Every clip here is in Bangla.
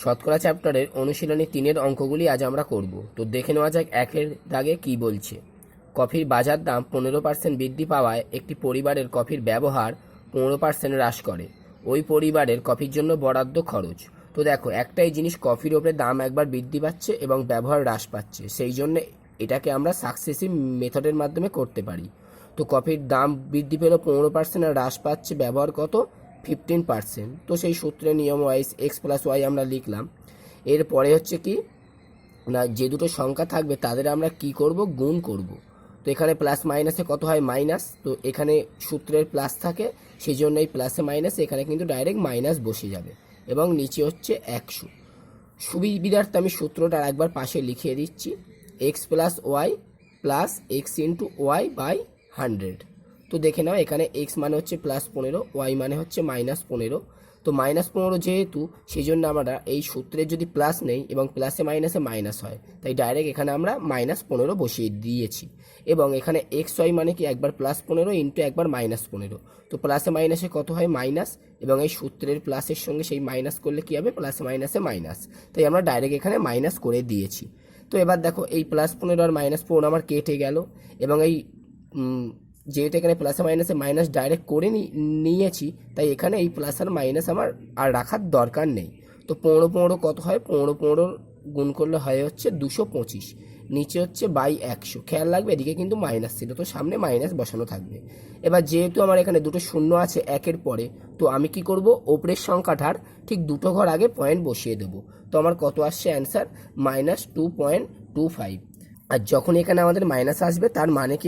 শতকরা চ্যাপ্টারের অনুশীলনী 3-এর অঙ্কগুলি আজ আমরা করব। তো দেখে নেওয়া যাক 1-এর দাগে কি বলছে। কফির বাজার দাম 15% বৃদ্ধি পাওয়ায় একটি পরিবারের কফির ব্যবহার 15% হ্রাস করে। ওই পরিবারের কফির জন্য বরাদ্দ খরচ। তো দেখো, একটাই জিনিস, কফির ওপরে দাম একবার বৃদ্ধি পাচ্ছে এবং ব্যবহার হ্রাস পাচ্ছে, সেই জন্য এটাকে আমরা সাকসেসিভ মেথডের মাধ্যমে করতে পারি। তো কফির দাম বৃদ্ধি পেল 15% আর হ্রাস পাচ্ছে ব্যবহার কত? 15%। তো সেই সূত্রের নিয়ম ওয়াইজ x+y আমরা লিখলাম। এরপরে হচ্ছে কি না, যে দুটো সংখ্যা থাকবে তাদের আমরা কি করব? গুণ করব। তো এখানে প্লাস মাইনাসে কত হয়? মাইনাস। তো এখানে সূত্রের প্লাস থাকে, সেই জন্য এই প্লাসে মাইনাসে এখানে কিন্তু ডাইরেক্ট মাইনাস বসে যাবে এবং নিচে হচ্ছে 100। সুবিধার্থে আমি সূত্রটা একবার পাশে লিখিয়ে দিচ্ছি। x+y plus x×y/100। তো দেখে নাও, এখানে x মানে হচ্ছে +15, y মানে হচ্ছে -15। তো -15 যেহেতু, সেই জন্য আমরা এই সূত্রের যদি প্লাস নেই এবং প্লাসে মাইনাসে মাইনাস হয়, তাই ডাইরেক্ট এখানে আমরা -15 বসিয়ে দিয়েছি। এবং এখানে xy মানে কি? একবার +15 ইন্টু একবার -15। তো প্লাসে মাইনাসে কত হয়? মাইনাস। এবং এই সূত্রের প্লাসের সঙ্গে সেই মাইনাস করলে কি হবে? প্লাসে মাইনাসে মাইনাস। তাই আমরা ডাইরেক্ট এখানে মাইনাস করে দিয়েছি। তো এবার দেখো, এই +15 আর -15 আমার কেটে গেল এবং এই যেহেতু এখানে প্লাসে মাইনাসে মাইনাস ডাইরেক্ট করে নিয়েছি, তাই এখানে এই প্লাস আর মাইনাস আমার আর রাখার দরকার নেই। তো 15 কত হয়? 15 গুণ করলে হয় হচ্ছে 225, নিচে হচ্ছে /100। খেয়াল রাখবে, এদিকে কিন্তু মাইনাস ছিল, তো সামনে মাইনাস বসানো থাকবে। এবার যেহেতু আমার এখানে দুটো শূন্য আছে একের পরে, তো আমি কি করব? ওপরের সংখ্যাটার ঠিক দুটো ঘর আগে পয়েন্ট বসিয়ে দেবো। তো আমার কত আসছে অ্যান্সার? -2.25। আর যখন এখানে আমাদের মাইনাস আসবে, তার মানে কি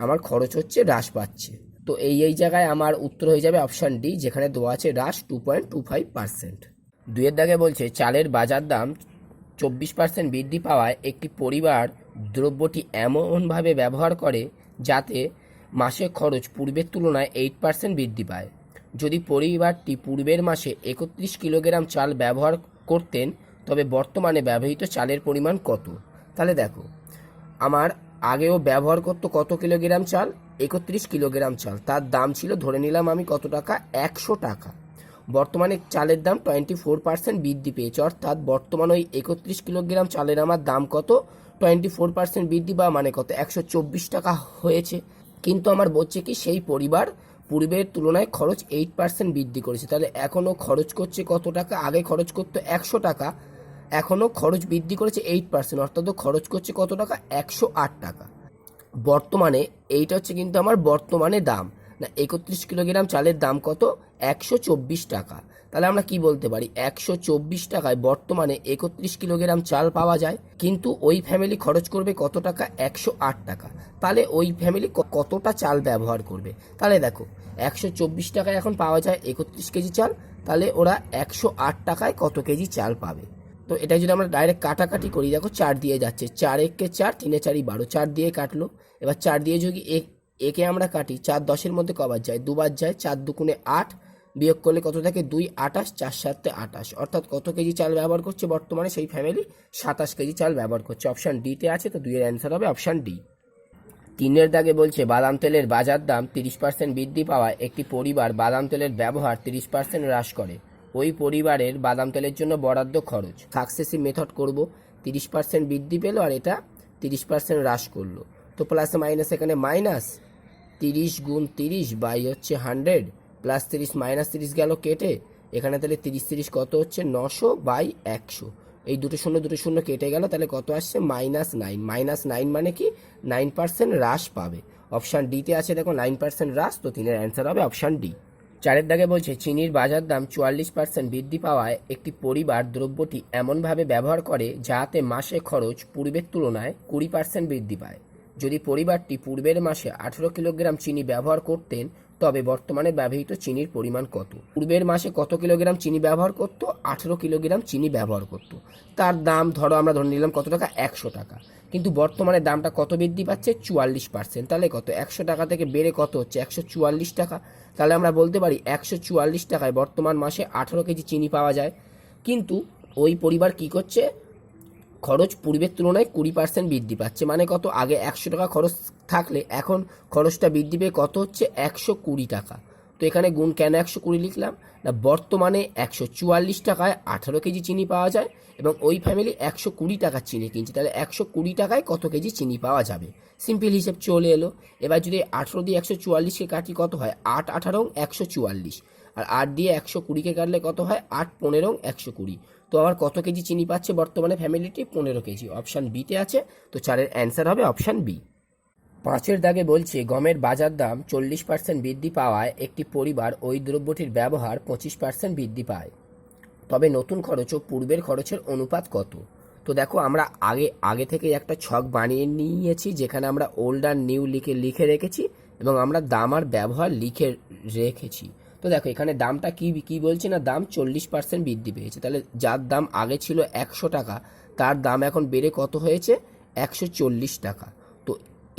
আমার খরচ হচ্ছে হ্রাস পাচ্ছে। তো এই জায়গায় আমার উত্তর হয়ে যাবে অপশান ডি, যেখানে দেওয়া আছে হ্রাস 2.25%। 2-এর দাগে বলছে চালের বাজার দাম 24% বৃদ্ধি পাওয়ায় একটি পরিবার দ্রব্যটি এমনভাবে ব্যবহার করে যাতে মাসে খরচ পূর্বের তুলনায় 8% বৃদ্ধি পায়। যদি পরিবারটি পূর্বের মাসে 31 কিলোগ্রাম চাল ব্যবহার করতেন, তবে বর্তমানে ব্যবহৃত চালের পরিমাণ কত? তাহলে দেখো, আমার আগেও ব্যবহার করতো কত কিলোগ্রাম চাল? 31 কিলোগ্রাম চাল। তার দাম ছিল, ধরে নিলাম আমি, কত টাকা? 100 টাকা। বর্তমানে চালের দাম 24% বৃদ্ধি পেয়েছে, অর্থাৎ বর্তমানে ওই 31 কিলোগ্রাম চালের আমার দাম কত? 24% বৃদ্ধি পাওয়া মানে কত? 124 টাকা হয়েছে। কিন্তু আমার বলছে কি, সেই পরিবার পূর্বের তুলনায় খরচ 8% বৃদ্ধি করেছে। তাহলে এখনও খরচ করছে কত টাকা? আগে খরচ করতো 100 টাকা, এখনও খরচ বৃদ্ধি করেছে 8%, অর্থাৎ খরচ করছে কত টাকা? 108 টাকা। বর্তমানে এইটা হচ্ছে কিন্তু আমার বর্তমানে দাম না, 31 কিলোগ্রাম চালের দাম কত? 124 টাকা। তাহলে আমরা কি বলতে পারি? 124 টাকায় বর্তমানে 31 কিলোগ্রাম চাল পাওয়া যায়, কিন্তু ওই ফ্যামিলি খরচ করবে কত টাকা? 108 টাকা। তাহলে ওই ফ্যামিলি কতটা চাল ব্যবহার করবে? তাহলে দেখো, 124 টাকায় এখন পাওয়া যায় 31 কেজি চাল, তাহলে ওরা 108 টাকায় কত কেজি চাল পাবে? তো এটা যদি আমরা ডাইরেক্ট কাটাকাটি করি, দেখো 4 দিয়ে যাচ্ছে, 4 একে 4, 3 এ 4 12, 4 দিয়ে কাটলো। এবার 4 দিয়ে যদি একে আমরা কাটি, 4 10-এর মধ্যে কবার যায়? দুবার যায়। 4 দুগুণে 8, বিয়োগ করলে কত থাকে? 2 28, 4 7 28, অর্থাৎ কত কেজি চাল ব্যবহার করছে বর্তমানে সেই ফ্যামিলি? 27 কেজি চাল ব্যবহার করছে। অপশান ডিতে আছে, তো 2-এর অ্যান্সার হবে অপশান ডি। 3-এর দাগে বলছে বাদাম তেলের বাজার দাম 30% বৃদ্ধি পাওয়ায় একটি পরিবার বাদাম তেলের ব্যবহার 30% হ্রাস করে। ওই পরিবারের বাদাম তেলের জন্য বরাদ্দ খরচ। সাকসেসিভ মেথড করব। 30% বৃদ্ধি পেল আর এটা 30% হ্রাস করলো। তো প্লাসে মাইনাস, এখানে মাইনাস 30 গুণ 30 বাই হচ্ছে 100, প্লাস 30 মাইনাস 30 গেল কেটে, এখানে তাহলে 30 কত হচ্ছে? 900/100। এই দুটো শূন্য কেটে গেল, তাহলে কত আসছে? -9। -9 মানে কি? 9% হ্রাস পাবে। অপশান ডিতে আছে, দেখো 9% হ্রাস। তো 3-এর অ্যান্সার হবে অপশান ডি। 4-এর দাগে বলছে চিনির বাজার দাম 44% বৃদ্ধি পাওয়ায় একটি পরিবার দ্রব্যটি এমনভাবে ব্যবহার করে যাতে মাসে খরচ পূর্বের তুলনায় 20% বৃদ্ধি পায়। যদি পরিবারটি পূর্বের মাসে 18 কিলোগ্রাম চিনি ব্যবহার করতেন, তবে বর্তমানে ব্যবহৃত চিনির পরিমাণ কত? পূর্বের মাসে কত কিলোগ্রাম চিনি ব্যবহার করতো? 18 কিলোগ্রাম চিনি ব্যবহার করতো। তার দাম আমরা ধরে নিলাম কত টাকা? 100 টাকা। কিন্তু বর্তমানে দামটা কত বৃদ্ধি পাচ্ছে? 44%। তাহলে কত? 100 টাকা থেকে বেড়ে কত হচ্ছে? 144 টাকা। তাহলে আমরা বলতে পারি 144 টাকায় বর্তমান মাসে 18 কেজি চিনি পাওয়া যায়। কিন্তু ওই পরিবার কি করছে? খরচ পূর্বের তুলনায় 20% বৃদ্ধি পাচ্ছে। মানে কত? আগে 100 টাকা খরচ থাকলে এখন খরচটা বৃদ্ধি পেয়ে কত হচ্ছে? 120 টাকা। তো এখানে গুণ কেন 120 লিখলাম না, বর্তমানে 144 টাকায় 18 কেজি চিনি পাওয়া যায় এবং ওই ফ্যামিলি 120 টাকার চিনি কিনছে, তাহলে 120 টাকায় কত কেজি চিনি পাওয়া যাবে। সিম্পল হিসেব চলে এলো। এবার যদি 18 দিয়ে 144কে কাটি কত হয়, 8 18 144, আর 8 দিয়ে 120কে কাটলে কত হয়, 8 15 120। তো আমার কত কেজি চিনি পাচ্ছে বর্তমানে ফ্যামিলিটি, 15 কেজি। অপশান বিতে আছে, তো 4-এর অ্যান্সার হবে অপশান বি। 5-এর দাগে বলছে গমের বাজার দাম 40% বৃদ্ধি পাওয়ায় একটি পরিবার ওই দ্রব্যটির ব্যবহার 25% বৃদ্ধি পায়, তবে নতুন খরচ ও পূর্বের খরচের অনুপাত কত। তো দেখো আমরা আগে থেকে একটা ছক বানিয়ে নিয়েছি, যেখানে আমরা ওল্ড আর নিউ লিখে রেখেছি এবং আমরা দাম আর ব্যবহার লিখে রেখেছি। তো দেখো এখানে দামটা কি বলছে না, দাম 40% বৃদ্ধি পেয়েছে, তাহলে যার দাম আগে ছিল 100 টাকা তার দাম এখন বেড়ে কত হয়েছে, 140 টাকা। তো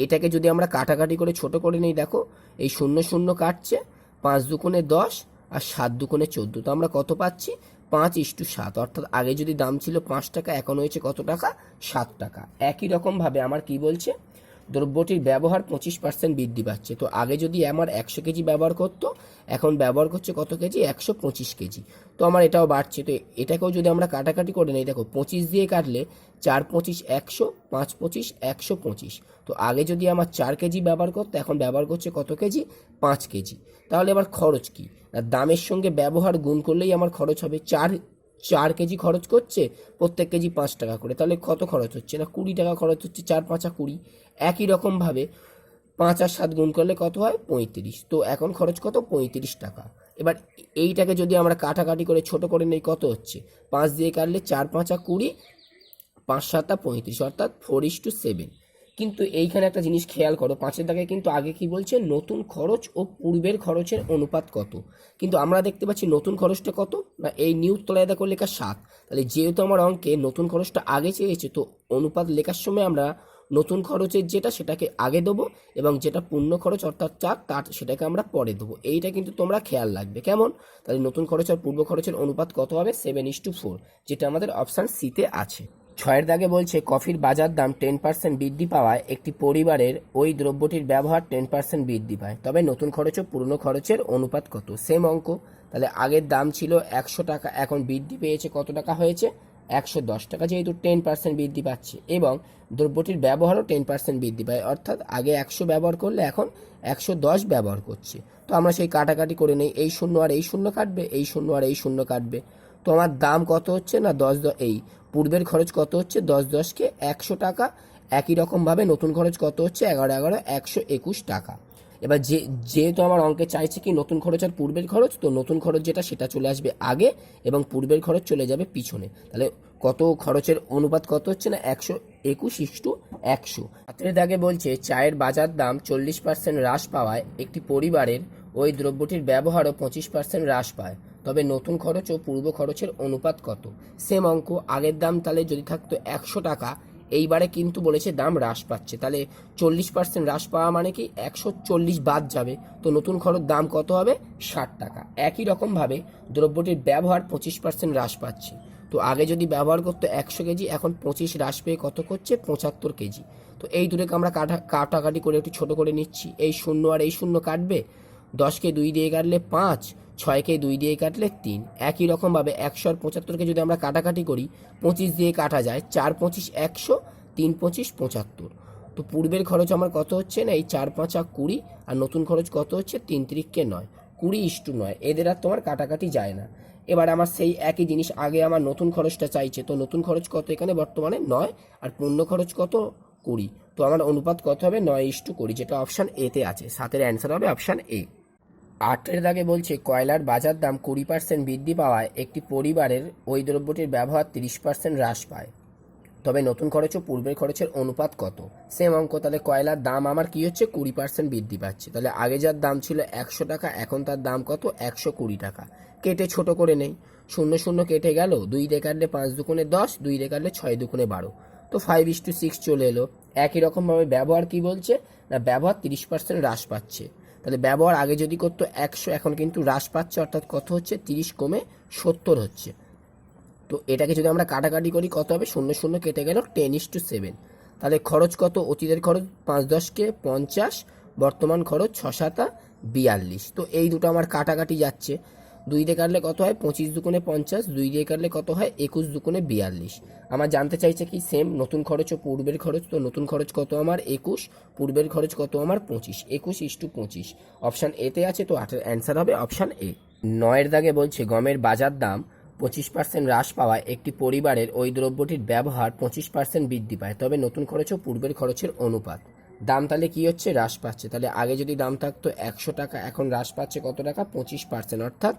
এটাকে যদি আমরা কাটাকাটি করে ছোট করে নিই, দেখো এই 0 0 কাটছে, 5 দুগুণে 10 আর 7 দুগুণে 14, তো আমরা কত পাচ্ছি, 5:7। অর্থাৎ আগে যদি দাম ছিল 5 টাকা, এখন হয়েছে কত টাকা, 7 টাকা। একই রকমভাবে আমার কি বলছে, দ্রব্যটির ব্যবহার 25% বৃদ্ধি পাচ্ছে। তো আগে যদি আমার 100 কেজি ব্যবহার করতো, এখন ব্যবহার করছে কত কেজি, 125 কেজি। তো আমার এটাও বাড়ছে। তো এটাকেও যদি আমরা কাটাকাটি করে নিই, দেখো 25 দিয়ে কাটলে 4 25 100, 5 25 125। তো আগে যদি আমার 4 কেজি ব্যবহার করতো, এখন ব্যবহার করছে কত কেজি, 5 কেজি। তাহলে এবার খরচ কি, দামের সঙ্গে ব্যবহার গুণ করলেই আমার খরচ হবে। 4 কেজি খরচ করছে, প্রত্যেক কেজি 5 টাকা করে, তাহলে কত খরচ হচ্ছে না, 20 টাকা খরচ হচ্ছে, 4 5 20। একই রকমভাবে 5 আর 7 গুণ করলে কত হয়, 35। তো এখন খরচ কত, 35 টাকা। এবার এইটাকে যদি আমরা কাটাকাটি করে ছোট করে নেই, কত হচ্ছে, 5 দিয়ে কাটলে 4 5 20, 5 7 35, অর্থাৎ 4:7। কিন্তু এইখানে একটা জিনিস খেয়াল করো, 5-এর দাগে কিন্তু আগে কি বলছে, নতুন খরচ ও পূর্বের খরচের অনুপাত কত। কিন্তু আমরা দেখতে পাচ্ছি নতুন খরচটা কত না, এই নিউ তলায় দেখো লেখা 7। তাহলে যেহেতু আমার অঙ্কে নতুন খরচটা আগে চেয়েছে, তো অনুপাত লেখার সময় আমরা নতুন খরচের যেটা সেটাকে আগে দেবো এবং যেটা পূর্ণ খরচ অর্থাৎ 4 তার সেটাকে আমরা পরে দেবো। এইটা কিন্তু তোমরা খেয়াল রাখবে। কেমন, তাহলে নতুন খরচ আর পূর্ব খরচের অনুপাত কত হবে, 7:4, যেটা আমাদের অপশান সিতে আছে। 6-এর দাগে বলছে কফির বাজার দাম 10% বৃদ্ধি পাওয়ায় একটি পরিবারের ওই দ্রব্যটির ব্যবহার 10% বৃদ্ধি পায়, তবে নতুন খরচ ও পুরনো খরচের অনুপাত কত। সেম অঙ্ক, তাহলে আগের দাম ছিল 100 টাকা, এখন বৃদ্ধি পেয়েছে কত টাকা হয়েছে, 110 টাকা, যেহেতু 10% বৃদ্ধি পাচ্ছে এবং দ্রব্যটির ব্যবহারও 10% বৃদ্ধি পায়, অর্থাৎ আগে 100 ব্যবহার করলে এখন 110 ব্যবহার করছে। তো আমরা সেই কাটাকাটি করে নেই, এই 0 আর এই 0 কাটবে, এই 0 আর এই 0 কাটবে। তো আমার দাম কত হচ্ছে না, 10 এই পূর্বের খরচ কত হচ্ছে, 10 10কে 100 টাকা। একই রকমভাবে নতুন খরচ কত হচ্ছে, 11 11 121 টাকা। এবার যেহেতু আমার অঙ্কে চাইছে কি নতুন খরচ আর পূর্বের খরচ, তো নতুন খরচ যেটা সেটা চলে আসবে আগে এবং পূর্বের খরচ চলে যাবে পিছনে। তাহলে কত খরচের অনুপাত কত হচ্ছে না, 121:100। 7-এর দাগে বলছে চায়ের বাজার দাম 40% হ্রাস পাওয়ায় একটি পরিবারের ওই দ্রব্যটির ব্যবহারও 25% হ্রাস পায়, তবে নতুন খরচ ও পূর্ব খরচের অনুপাত কত। সেম অঙ্ক, আগের দাম তাহলে যদি থাকতো 100 টাকা, এইবারে কিন্তু বলেছে দাম হ্রাস পাচ্ছে, তাহলে 40% হ্রাস পাওয়া মানে কি 140 বাদ যাবে, তো নতুন খরচ দাম কত হবে, 60 টাকা। একই রকমভাবে দ্রব্যটির ব্যবহার 25% হ্রাস পাচ্ছে, তো আগে যদি ব্যবহার করতো 100 কেজি, এখন 25 হ্রাস পেয়ে কত করছে, 75 কেজি। তো এই দুটোকে আমরা কাটাকাটি করে একটু ছোট করে নিচ্ছি, এই 0 আর এই 0 কাটবে, 10কে 2 দিয়ে কাটলে 5, 6কে 2 দিয়ে কাটলে 3। একই রকমভাবে 100 আর 75কে যদি আমরা কাটাকাটি করি, 25 দিয়ে কাটা যায়, 4 25 100, 3 25 75। তো পূর্বের খরচ আমার কত হচ্ছে না, এই 4 5 20, আর নতুন খরচ কত হচ্ছে, 3 3কে 9, 20:9। এদের আর তোমার কাটাকাটি যায় না। এবার আমার সেই একই জিনিস, আগে আমার নতুন খরচটা চাইছে, তো নতুন খরচ কত এখানে বর্তমানে 9, আর পূর্ণ খরচ কত, 20। তো আমার অনুপাত কত হবে, 9:20, যেটা অপশান এতে আছে। 7-এর অ্যান্সার হবে অপশান এ। 8-এর দাগে বলছে কয়লার বাজার দাম 20% বৃদ্ধি পাওয়ায় একটি পরিবারের ওই দ্রব্যটির ব্যবহার 30% হ্রাস পায়, তবে নতুন খরচ ও পূর্বের খরচের অনুপাত কত। সেম অঙ্ক, তাহলে কয়লার দাম আমার কি হচ্ছে, 20% বৃদ্ধি পাচ্ছে, তাহলে আগে যার দাম ছিল 100 টাকা, এখন তার দাম কত, 120 টাকা। কেটে ছোট করে নেই, 0 0 কেটে গেল, 2 দিয়ে কাটলে 5 দুগুণে 10, 2 দিয়ে কাটলে 6 দুগুণে 12, তো 5:6 চলে এলো। একই রকমভাবে ব্যবহার কি বলছে না, ব্যবহার 30% হ্রাস পাচ্ছে, তাহলে ব্যবহার আগে যদি করতো 100, এখন কিন্তু হ্রাস পাচ্ছে, অর্থাৎ কত হচ্ছে, 30 কমে 70 হচ্ছে। তো এটাকে যদি আমরা কাটাকাটি করি কত হবে, 0 0 কেটে গেল, 10:7। তাহলে খরচ কত, অতীতের খরচ 5 10কে 50, বর্তমান খরচ 6 7 42। তো এই দুটো আমার কাটাকাটি যাচ্ছে, 2 দিয়ে কাটলে কত হয় 25 দুগুণে 50, 2 দিয়ে কাটলে কত হয় 21 দুগুণে 42। আমার জানতে চাইছে কি সেম নতুন খরচ ও পূর্বের খরচ। তো নতুন খরচ কত আমার 21, পূর্বের খরচ কত আমার 25, 21:25 অপশান এতে আছে। তো অ্যান্সার হবে অপশান এ। 9 দাগে বলছে গমের বাজার দাম 25% হ্রাস পাওয়ায় একটি পরিবারের ওই দ্রব্যটির ব্যবহার 25% বৃদ্ধি পায়, তবে নতুন খরচ ও পূর্বের খরচের অনুপাত। দাম তাহলে কি হচ্ছে হ্রাস পাচ্ছে, তাহলে আগে যদি দাম থাকতো 100 টাকা, এখন হ্রাস পাচ্ছে কত টাকা 25%, অর্থাৎ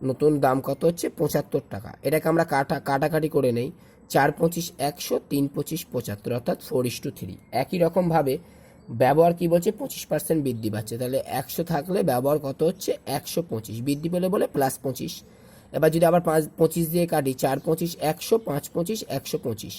নতুন দাম কত হচ্ছে 75 টাকা। এটাকে আমরা কাটাকাটি করে নেই, 4 25 100, 3 25 75, অর্থাৎ 4:3। একই রকমভাবে ব্যবহার কি বলছে 25% বৃদ্ধি পাচ্ছে, তাহলে 100 থাকলে ব্যবহার কত হচ্ছে 125, বৃদ্ধি পেলে বলে +25। এবার যদি আবার 25 দিয়ে কাটি, 4 25 100, 5 25 125।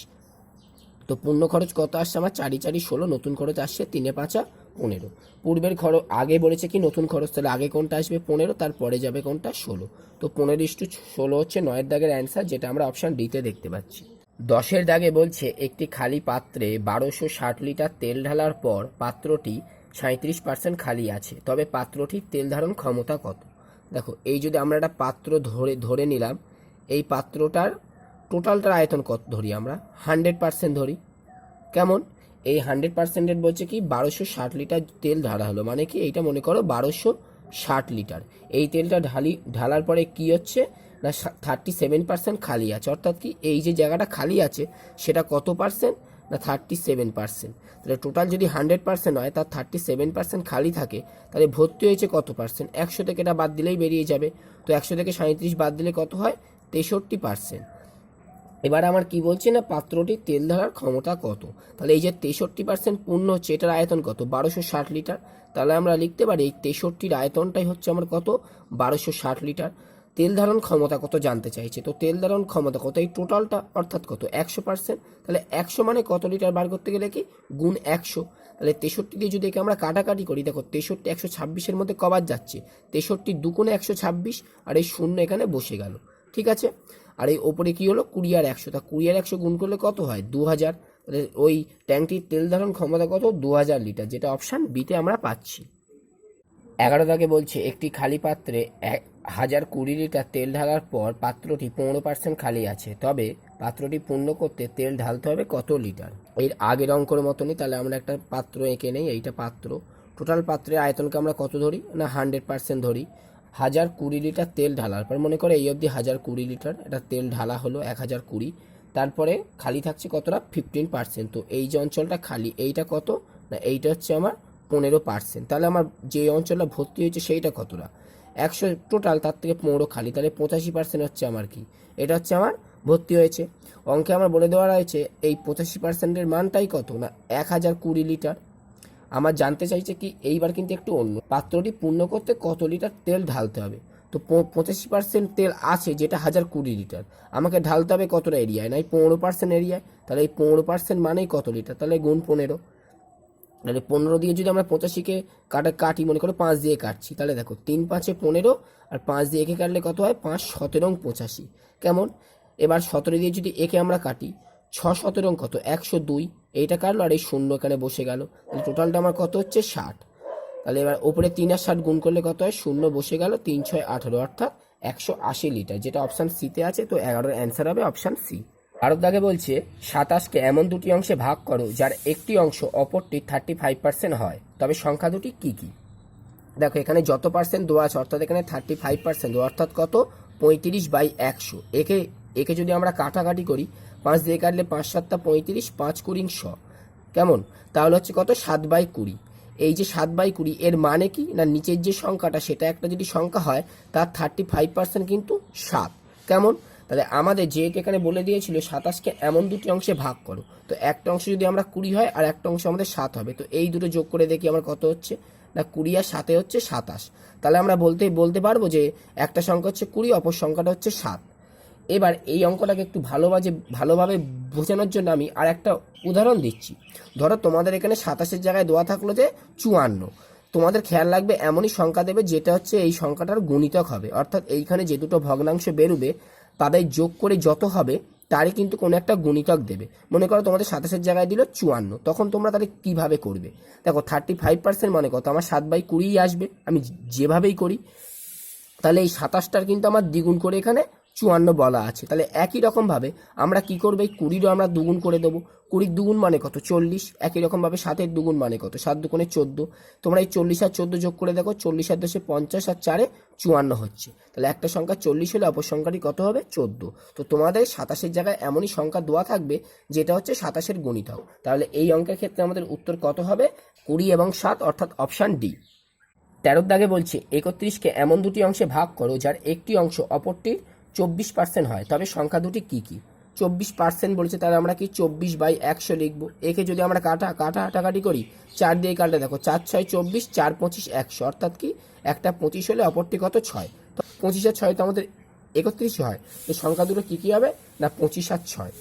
তো পূর্ণ খরচ কত আসছে আমার 4 4 16, নতুন খরচ আসছে 3 5 15। পূর্বের খরচ আগে বলেছে কি নতুন খরচ, তাহলে আগে কোনটা আসবে 15, তারপরে যাবে কোনটা 16। তো 15:16 হচ্ছে 9 দাগের অ্যান্সার, যেটা আমরা অপশান ডিতে দেখতে পাচ্ছি। 10 দাগে বলছে একটি খালি পাত্রে 1260 লিটার তেল ঢালার পর পাত্রটি 37% খালি আছে, তবে পাত্রটির তেল ধারণ ক্ষমতা কত। দেখো এই যদি আমরা একটা পাত্র ধরে নিলাম, এই পাত্রটার টোটালটার আয়তন কত ধরি আমরা 100% ধরি। কেমন, এই 100%-এর বলছে কি 1260 লিটার তেল ঢালা হলো, মানে কি এইটা মনে করো 1260 লিটার। এই তেলটা ঢালার পরে কি হচ্ছে না 37% খালি আছে, অর্থাৎ কি এই যে জায়গাটা খালি আছে সেটা কত পার্সেন্ট না 37%। তাহলে টোটাল যদি 100% হয় তার 37% খালি থাকে, তাহলে ভর্তি হয়েছে কত পার্সেন্ট, 100 থেকে এটা বাদ দিলেই বেরিয়ে যাবে। তো 100 থেকে 37 বাদ দিলে কত হয় 63%। এবার আমার কি বলছে না পাত্রটির তেল ঢালার ক্ষমতা কত, তাহলে এই যে 63% পূর্ণ হচ্ছে, এটার আয়তন কত 1260 লিটার। তাহলে আমরা লিখতে পারি এই 63-র আয়তনটাই হচ্ছে আমার কত 1260 লিটার। তেল ধারণ ক্ষমতা কত জানতে চাইছে, তো তেল ধারণ ক্ষমতা কত এই টোটালটা, অর্থাৎ কত 100%। তাহলে 100 মানে কত লিটার বার করতে গেলে কি গুণ 100। তাহলে 63 দিয়ে যদি একে আমরা কাটাকাটি করি, দেখো 63 126-এর মধ্যে কবার যাচ্ছে 63 দুগুণে 126, আর এই শূন্য এখানে বসে গেল, ঠিক আছে। আর এই ওপরে কি হলো 20 আর 100, তা 20 আর 100 গুণ করলে কত হয় 2000। তাহলে ওই ট্যাঙ্কটির তেল ধারণ ক্ষমতা কত 2000 লিটার, যেটা অপশান বিতে আমরা পাচ্ছি। 11 দাগে বলছে একটি খালি পাত্রে 1020 লিটার তেল ঢালার পর পাত্রটি 15% খালি আছে, তবে পাত্রটি পূর্ণ করতে তেল ঢালতে হবে কত লিটার। এর আগের অঙ্কের মতনই, তাহলে আমরা একটা পাত্র এঁকে নেই, এইটা পাত্র। টোটাল পাত্রের আয়তনকে আমরা কত ধরি না 100% ধরি। 1020 লিটার তেল ঢালার পর মনে করে এই অবধি 1020 লিটার এটা তেল ঢালা হলো 1020, তারপরে খালি থাকছে কতটা 15%। তো এই যে অঞ্চলটা খালি এইটা কত না এইটা হচ্ছে আমার 15%। তাহলে আমার যে অঞ্চলটা ভর্তি হয়েছে সেইটা কতটা 100 টোটাল, তার থেকে 15 খালি, তাহলে 85% হচ্ছে আমার কি এটা হচ্ছে আমার ভর্তি হয়েছে। অঙ্কে আমার বলে দেওয়া রয়েছে এই 85%-এর মানটাই কত না 1020 লিটার। আমার জানতে চাইছে কি এইবার কিন্তু একটু অন্য, পাত্রটি পূর্ণ করতে কত লিটার তেল ঢালতে হবে। তো 85% তেল আছে যেটা 1020 লিটার, আমাকে ঢালতে হবে কতটা এরিয়ায় না এই 15% এরিয়ায়। তাহলে এই 15% মানেই কত লিটার, তাহলে গুণ 15। তাহলে 15 দিয়ে যদি আমরা 85-কে কাটি মনে করো 5 দিয়ে কাটছি, তাহলে দেখো 3 5 15 আর 5 দিয়ে একে কাটলে কত হয় 5 17 85। কেমন, এবার 17 দিয়ে যদি একে আমরা কাটি 6 17 কত 102, এইটা কাটলো আর এই শূন্য এখানে বসে গেল, তাহলে টোটালটা আমার কত হচ্ছে 60। তাহলে এবার ওপরে 3 আর 60 গুণ করলে কত হয় শূন্য বসে গেল, 3 6 18, অর্থাৎ 180 লিটার, যেটা অপশান সিতে আছে। তো 11-এর অ্যান্সার হবে অপশান সি। ভারত দাগে বলছে 27কে এমন দুটি অংশে ভাগ করো যার একটি অংশ অপরটি 35% হয়, তবে সংখ্যা দুটি কি কি। দেখো এখানে যত পার্সেন্ট দেওয়া আছে, অর্থাৎ এখানে 35% দেওয়া, অর্থাৎ কত 35/100। একে যদি আমরা কাটাকাটি করি 5 দিয়ে কাটলে 5 7 35, 5 20 100, কেমন, তাহলে হচ্ছে কত 7/20। এই যে 7/20 এর মানে কি না নিচের যে সংখ্যাটা সেটা একটা যদি সংখ্যা হয় তার 35% কিন্তু 7, কেমন। তাহলে আমাদের যেহেতু এখানে বলে দিয়েছিল 27কে এমন দুটি অংশে ভাগ করো, তো একটা অংশ যদি আমরা 20 হয় আর একটা অংশ আমাদের 7 হবে, তো এই দুটো যোগ করে দেখি আমার কত হচ্ছে না 20 আর 7 হচ্ছে 27। তাহলে আমরা বলতে পারবো যে একটা সংখ্যা হচ্ছে 20, অপর সংখ্যাটা হচ্ছে 7। এবার এই অঙ্কটাকে একটু ভালোভাবে বোঝানোর জন্য আমি আর একটা উদাহরণ দিচ্ছি। ধরো তোমাদের এখানে 27-এর জায়গায় দেওয়া থাকলো যে 54, তোমাদের খেয়াল রাখবে এমনই সংখ্যা দেবে যেটা হচ্ছে এই সংখ্যাটার গুণিতক হবে, অর্থাৎ এইখানে যে দুটো ভগ্নাংশ বেরোবে তাদের যোগ করে যত হবে তারই কিন্তু কোনো একটা গুণিতক দেবে। মনে করো তোমাদের 27-এর জায়গায় দিল 54, তখন তোমরা তাহলে কিভাবে করবে? দেখো 35% মানে কত, আমার 7/20 আসবে, আমি যেভাবেই করি। তাহলে এই 27টার কিন্তু আমার দ্বিগুণ করে এখানে 54 বলা আছে। তাহলে একই রকমভাবে আমরা কি করবো, এই 20-ও আমরা দুগুণ করে দেবো। 20 দুগুণ মানে কত, 40। একই রকমভাবে 7-এর দুগুণ মানে কত, 7 দুগুণে 14। তোমরা এই 40 আর 14 যোগ করে দেখো, 40 আর 10-এ 50 আর 4-এ 54 হচ্ছে। তাহলে একটা সংখ্যা 40 হলে অপর সংখ্যাটি কত হবে, 14। তো তোমাদের 27-এর জায়গায় এমনই সংখ্যা দেওয়া থাকবে যেটা হচ্ছে 27-এর গুণিতক। তাহলে এই অঙ্কের ক্ষেত্রে আমাদের উত্তর কত হবে, 20 এবং 7, অর্থাৎ অপশান ডি। 13 দাগে বলছে 31কে এমন দুটি অংশে ভাগ করো যার একটি অংশ অপরটির 24% হয়, তবে সংখ্যা দুটি কি কি? 24% বলছে, তাহলে আমরা কি 24/100 লিখবো। একে যদি আমরা কাটাকাটি করি, 4 দিয়ে কাটলে দেখো 4 6 24, 4 25 100, অর্থাৎ কি একটা 25 হলে অপরটি কত, 6। তো 25 আর 6 তো আমাদের 31 হয়। তো সংখ্যা দুটো কি কি হবে না, 25 আর 6।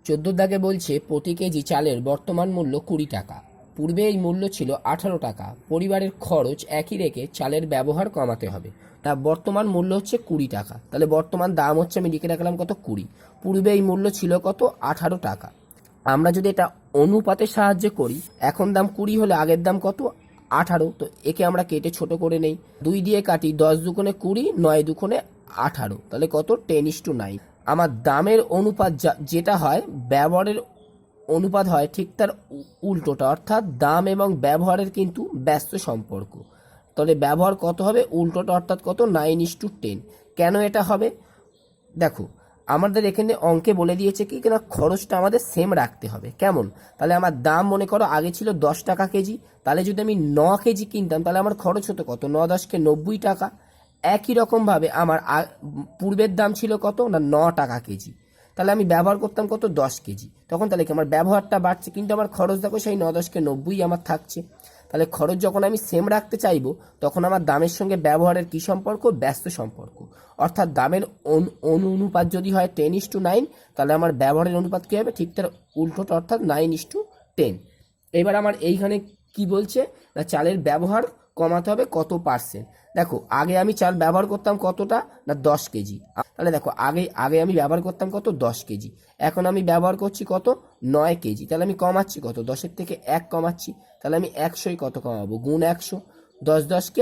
14 দাগে বলছে প্রতি কেজি চালের বর্তমান মূল্য 20 টাকা, পূর্বে এই মূল্য ছিল 18 টাকা, পরিবারের খরচ একই রেখে চালের ব্যবহার কমাতে হবে। তা বর্তমান মূল্য হচ্ছে 20 টাকা, তাহলে বর্তমান দাম হচ্ছে, আমি লিখে রাখলাম কত, 20। পূর্বে এই মূল্য ছিল কত, 18 টাকা। আমরা যদি এটা অনুপাতের সাহায্যে করি, এখন দাম 20 হলে আগের দাম কত, 18। তো একে আমরা কেটে ছোট করে নেই, 2 দিয়ে কাটি, 10 দুগুণে 20, 9 দুগুণে 18, তাহলে কত, 10:9। আমার দামের অনুপাত যেটা হয় ব্যবহারের অনুপাত হয় ঠিক তার উল্টোটা, অর্থাৎ দাম এবং ব্যবহারের কিন্তু ব্যস্ত সম্পর্ক। তাহলে ব্যবহার কত হবে, উল্টোটা, অর্থাৎ কত, 9:10। কেন এটা হবে, দেখো আমাদের এখানে অঙ্কে বলে দিয়েছে কি না, খরচটা আমাদের সেম রাখতে হবে। কেমন, তাহলে আমার দাম মনে করো আগে ছিল 10 টাকা কেজি, তাহলে যদি আমি 9 কেজি কিনতাম তাহলে আমার খরচ হতো কত, 9×10 = 90 টাকা। একই রকমভাবে আমার পূর্বের দাম ছিল কত না, 9 টাকা কেজি, তাহলে আমি ব্যবহার করতাম কত, 10 কেজি। তখন তাহলে কি আমার ব্যবহারটা বাড়ছে, কিন্তু আমার খরচ দেখো সেই 9×10 = 90 আমার থাকছে। তাহলে খরচ যখন আমি সেম রাখতে চাইবো, তখন আমার দামের সঙ্গে ব্যবহারের কি সম্পর্ক, ব্যস্ত সম্পর্ক। অর্থাৎ দামের অনুপাত যদি হয় 10:9, তাহলে আমার ব্যবহারের অনুপাত কী হবে, ঠিক তার উল্টোটা, অর্থাৎ 9:10। এবার আমার এইখানে কি বলছে না, চালের ব্যবহার কমাতে হবে কত পার্সেন্ট। দেখো আগে আমি চাল ব্যবহার করতাম কতটা না, 10 কেজি। তাহলে দেখো আগে আমি ব্যবহার করতাম কত, 10 কেজি। এখন আমি ব্যবহার করছি কত, 9 কেজি। তাহলে আমি কমাচ্ছি কত, 10-এর থেকে 1 কমাচ্ছি। তাহলে আমি 100 কত কমাবো, গুণ 100, 10×10 =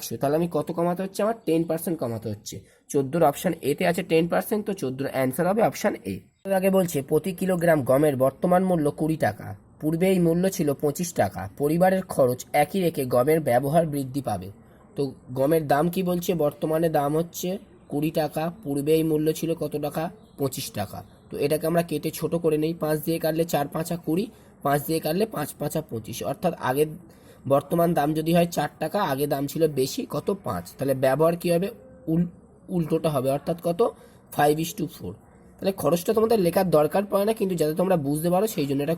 100। তাহলে আমি কত কমাতে হচ্ছে, আমার 10% কমাতে হচ্ছে। 14-র অপশান এতে আছে 10%, তো 14-র অ্যান্সার হবে অপশান এ। আগে বলছে প্রতি কিলোগ্রাম গমের বর্তমান মূল্য 20 টাকা, পূর্বে এই মূল্য ছিল 25 টাকা, পরিবারের খরচ একই রেখে গমের ব্যবহার বৃদ্ধি পাবে। তো গমের দাম কি বলছে, বর্তমানে দাম হচ্ছে 20 টাকা, পূর্বে এই মূল্য ছিল কত টাকা, 25 টাকা। তো এটাকে আমরা কেটে ছোট করে নেই, 5 দিয়ে কাটলে 4 5 20, 5 দিয়ে কাটলে 5 5 25, অর্থাৎ আগের বর্তমান দাম যদি হয় 4 টাকা, আগে দাম ছিল বেশি কত, 5। তাহলে ব্যবহার কি হবে, উল্টোটা হবে, অর্থাৎ কত, 5:4। তাহলে খরচটা তোমাদের লেখার দরকার পড়ে না, কিন্তু যাতে তোমরা বুঝতে পারো সেই জন্য এটা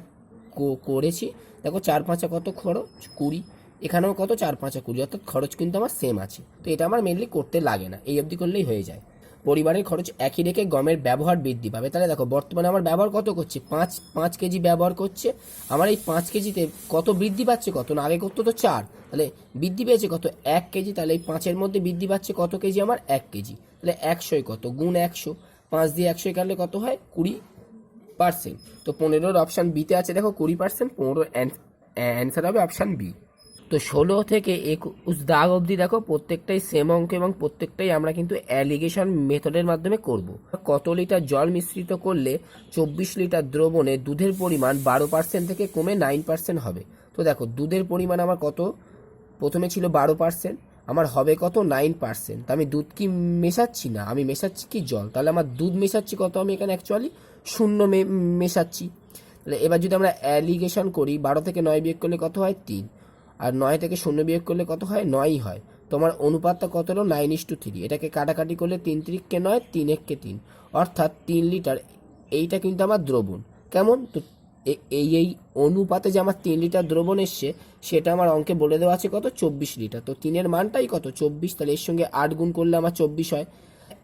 করেছি। দেখো 4 5 কত, খরচ 20, এখানেও কত, 4 5 20, অর্থাৎ খরচ কিন্তু আমার সেম আছে। তো এটা আমার মেনলি করতে লাগে না, এই অবধি করলেই হয়ে যায়। পরিবারের খরচ একই রেখে গমের ব্যবহার বৃদ্ধি পাবে। তাহলে দেখো বর্তমানে আমার ব্যবহার কত করছে, 5 কেজি ব্যবহার করছে। আমার এই 5 কেজিতে কত বৃদ্ধি পাচ্ছে, কত না, আগে করতো তো 4, তাহলে বৃদ্ধি পেয়েছে কত, 1 কেজি। তাহলে এই 5-এর মধ্যে বৃদ্ধি পাচ্ছে কত কেজি, আমার 1 কেজি। তাহলে 100 কত, গুণ 100, 5 দিয়ে 100 কাটলে কত হয়, 20%। তো 15-র অপশান বিতে আছে দেখো 20%, 15-র অ্যান্সার হবে অপশান বি। তো 16 থেকে 21 দাগ অবধি দেখো প্রত্যেকটাই সেম অঙ্ক, এবং প্রত্যেকটাই আমরা কিন্তু অ্যালিগেশন মেথডের মাধ্যমে করব। কত লিটার জল মিশ্রিত করলে 24 লিটার দ্রবণে দুধের পরিমাণ 12% থেকে কমে 9% হবে। তো দেখো দুধের পরিমাণ আমার কত, প্রথমে ছিল 12%, আমার হবে কত, 9%। তা আমি দুধ কি মেশাচ্ছি না, আমি মেশাচ্ছি কি, জল। তাহলে আমার দুধ মেশাচ্ছি কত, আমি এখানে অ্যাকচুয়ালি 0 মেশাচ্ছি। তাহলে এবার যদি আমরা অ্যালিগেশন করি, 12 থেকে 9 বিয়োগ করলে কত হয়, 3। আর 9 থেকে 0 বিয়োগ করলে কত হয়, 9ই হয়। তোমার অনুপাতটা কত হলো, 9:3। এটাকে কাটাকাটি করলে 3 3 কে 9, 3 1 কে 3, অর্থাৎ 3 লিটার। এইটা কিন্তু আমার দ্রবণ। কেমন, তো এই অনুপাতে যে আমার 3 লিটার দ্রবণ এসছে, সেটা আমার অঙ্কে বলে দেওয়া আছে কত, 24 লিটার। তো 3-এর মানটাই কত, 24। তাহলে এর সঙ্গে 8 গুণ করলে আমার 24 হয়।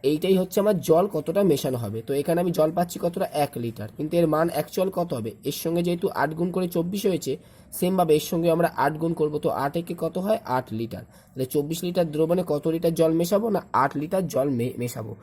এইটাই হচ্ছে আমার জল কতটা মেশানো হবে। তো এখানে আমি জল পাচ্ছি কতটা 1 লিটার, কিন্তু এর মান অ্যাকচুয়াল কত হবে, এর সঙ্গে যেহেতু 8 গুণ করে 24 হয়েছে, সেমভাবে এর সঙ্গে আমরা 8 গুণ করবো, তো 8 একে কত হয় 8 লিটার। তাহলে 24 লিটার দ্রবণে কত লিটার জল মেশাবো, না 8 লিটার জল মেশাবো।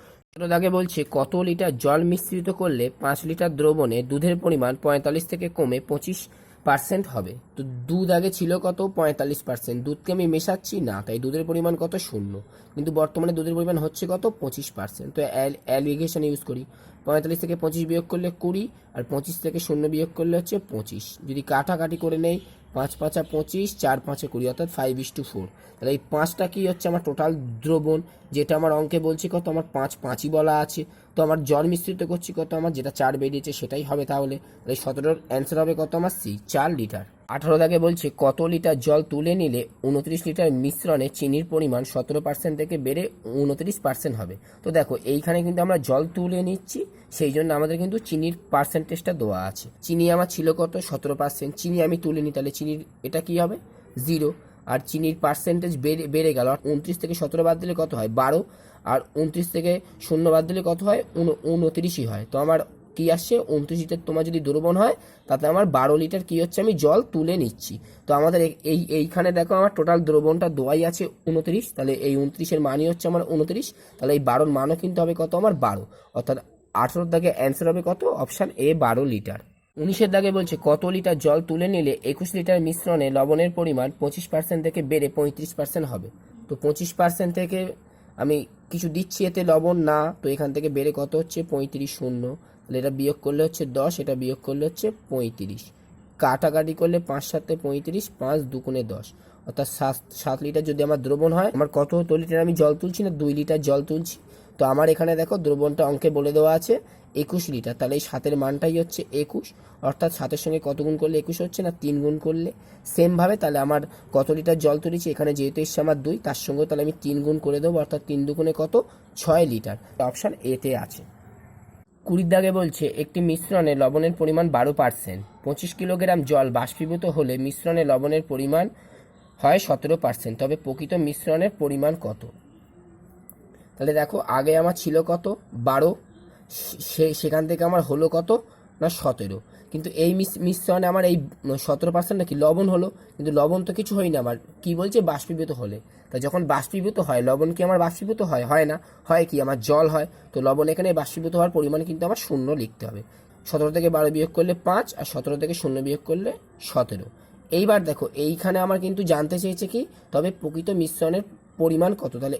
আগে বলছে কত লিটার জল মিশ্রিত করলে 5 লিটার দ্রবণে দুধের পরিমাণ 45 থেকে কমে 25% হবে। তো দুধ আগে ছিল কত 45%, দুধকে আমি মেশাচ্ছি না, তাই দুধের পরিমাণ কত 0, কিন্তু বর্তমানে দুধের পরিমাণ হচ্ছে কত 25%। তো অ্যালিগেশন ইউজ করি, 45 থেকে 25 বিয়োগ করলে 20, আর 25 থেকে 0 বিয়োগ করলে হচ্ছে 25। যদি কাটাকাটি করে নেই, 5 5 25, 4 5 20, অর্থাৎ 5:4। তাহলে এই 5টা কি হচ্ছে আমার টোটাল দ্রবণ, যেটা আমার অঙ্কে বলছি কত, আমার 5 বলা আছে। তো আমার জল মিশ্রিত করছি কত, আমার যেটা 4 বেরিয়েছে সেটাই হবে। তাহলে 17-র অ্যান্সার হবে কত আমার সি, 4 লিটার। 18 দাগে বলছে কত লিটার জল তুলে নিলে 29 লিটার মিশ্রণে চিনির পরিমাণ 17% থেকে বেড়ে 29% হবে। তো দেখো এইখানে কিন্তু আমরা জল তুলে নিচ্ছি, সেই জন্য আমাদের কিন্তু চিনির পার্সেন্টেজটা দেওয়া আছে। চিনি আমার ছিল কত 17%, চিনি আমি তুলে নিই, তাহলে চিনির এটা কি হবে 0, আর চিনির পার্সেন্টেজ বেড়ে গেল। 29 থেকে 17 বাদ দিলে কত হয় 12, আর 29 থেকে 0 বাদ দিলে কত হয় 29ই হয়। তো আমার কি আসছে 29 লিটার তোমার যদি দ্রবণ হয়, তাতে আমার 12 লিটার কি হচ্ছে আমি জল তুলে নিচ্ছি। তো আমাদের এইখানে দেখো আমার টোটাল দ্রবণটা দোয়াই আছে 29, তাহলে এই 29-এর মানই হচ্ছে আমার 29, তাহলে এই 12-র মানও কিন্তু হবে কত আমার 12, অর্থাৎ 18-র দাগে অ্যান্সার হবে কত, অপশান এ 12 লিটার। 19-এর দাগে বলছে কত লিটার জল তুলে নিলে 21 লিটার মিশ্রণে লবণের পরিমাণ 25% থেকে বেড়ে 35% হবে। তো 25% থেকে আমি কিছু দিচ্ছি এতে লবণ না, তো এখান থেকে বেড়ে কত হচ্ছে 35, 0, তাহলে এটা বিয়োগ করলে হচ্ছে 10, এটা বিয়োগ করলে হচ্ছে 35, কাটাকাটি করলে 5 7 35, 5 2 10, অর্থাৎ 7 লিটার যদি আমার দ্রবণ হয়, আমার কত লিটার আমি জল তুলছি, না 2 লিটার জল তুলছি। তো আমার এখানে দেখো দ্রবণটা অঙ্কে বলে দেওয়া আছে 21 লিটার, তাহলে এই 7-এর মানটাই হচ্ছে 21, অর্থাৎ 7-এর সঙ্গে কত গুণ করলে 21 হচ্ছে, না 3 গুণ করলে। সেমভাবে তাহলে আমার কত লিটার জল তুলেছি, এখানে যেহেতু এসছে আমার 2, তার সঙ্গে তাহলে আমি 3 গুণ করে দেবো, অর্থাৎ 3 2 কত 6 লিটার, অপশান এতে আছে। 20-র দাগে বলছে একটি মিশ্রণে লবণের পরিমাণ 12%, 25 কিলোগ্রাম জল বাষ্পীভূত হলে মিশ্রণে লবণের পরিমাণ হয় 17%, তবে প্রকৃত মিশ্রণের পরিমাণ কত। তাহলে দেখো আগে আমার ছিল কত 12, সেখান থেকে আমার হলো কত না 17, কিন্তু এই মিশ্রণে আমার এই 17% নাকি লবণ হলো, কিন্তু লবণ তো কিছু হয়নি, আমার কি বলছে বাষ্পীভূত হলে। তা যখন বাষ্পীভূত হয় লবণ কি আমার বাষ্পীভূত হয়, হয় না, হয় কি আমার জল হয়। তো লবণ এখানে বাষ্পীভূত হওয়ার পরিমাণ কিন্তু আমার 0 লিখতে হবে। 17 থেকে 12 বিয়োগ করলে 5, আর 17 থেকে 0 বিয়োগ করলে 17। এইবার দেখো এইখানে আমার কিন্তু জানতে চেয়েছে কি, তবে প্রকৃত মিশ্রণের পরিমাণ কত। তাহলে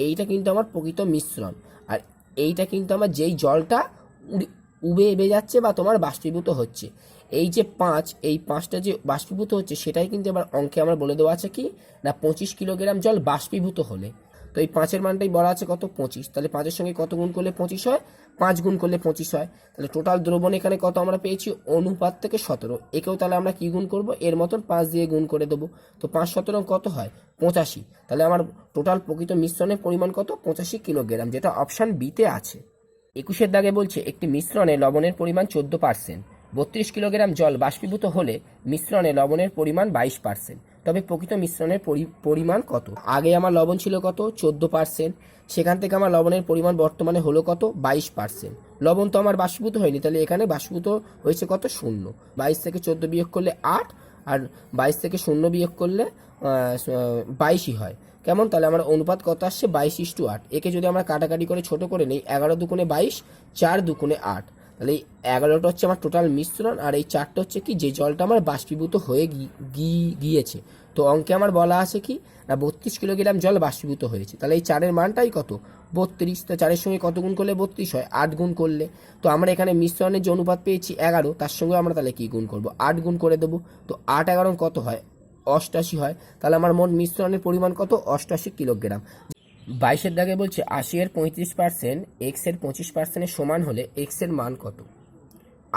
এইটা কিন্তু আমার প্রকৃত মিশ্রণ, আর এইটা কিন্তু আমার যেই জলটা উবে এবে যাচ্ছে বা তোমার বাষ্পীভূত হচ্ছে, এই যে 5, এই 5টা যে বাষ্পীভূত হচ্ছে সেটাই কিন্তু এবার অঙ্কে আমার বলে দেওয়া আছে কি, না 25 কিলোগ্রাম জল বাষ্পীভূত হলে। তো এই 5-এর মানটাই বলা আছে কত 25, তাহলে 5-এর সঙ্গে কত গুণ করলে 25 হয়, 5 গুণ করলে 25 হয়। তাহলে টোটাল দ্রবণ এখানে কত আমরা পেয়েছি অনুপাত থেকে 17, একেও তাহলে আমরা কি গুণ করব, এর মতন 5 দিয়ে গুণ করে দেবো। তো 5 17 কত হয় 85, তাহলে আমার টোটাল প্রকৃত মিশ্রণের পরিমাণ কত 85 কিলোগ্রাম, যেটা অপশান বিতে আছে। 21-এর দাগে বলছে একটি মিশ্রণে লবণের পরিমাণ 14%, 32 কিলোগ্রাম জল বাষ্পীভূত হলে মিশ্রণে লবণের পরিমাণ 22%, তবে প্রকৃত মিশ্রণের পরিমাণ কত। আগে আমার লবণ ছিল কত 14%, সেখান থেকে আমার লবণের পরিমাণ বর্তমানে হলো কত 22%। লবণ তো আমার বাষ্পীভূত হয়নি, তাহলে এখানে বাষ্পীভূত হয়েছে কত 0, 22 থেকে 14 বিয়োগ করলে 8, আর 22 থেকে 0 বিয়োগ করলে 22ই হয়। কেমন, তাহলে আমার অনুপাত কত আসছে 22:8। একে যদি আমরা কাটাকাটি করে ছোট করে নিই, 11 2 22, 4 2 8, তাহলে এই 11টা হচ্ছে আমার টোটাল মিশ্রণ, আর এই 4টা হচ্ছে কি যে জলটা আমার বাষ্পীভূত হয়ে গিয়েছে। তো অঙ্কে আমার বলা আছে কি, না 32 কিলোগ্রাম জল বাষ্পীভূত হয়েছে, তাহলে এই 4-এর মানটাই কত 32। তো 4-এর সঙ্গে কত গুণ করলে 32 হয়, 8 গুণ করলে। তো আমরা এখানে মিশ্রণের যে অনুপাত পেয়েছি 11, তার সঙ্গে আমরা তাহলে কি গুণ করব 8 গুণ করে দেবো। তো 8 11 কত হয় 88 হয়, তাহলে আমার মোট মিশ্রণের পরিমাণ কত 88 কিলোগ্রাম। 22-এর দাগে বলছে 80-এর 35%, x-এর 25%-এর সমান হলে x-এর মান কত।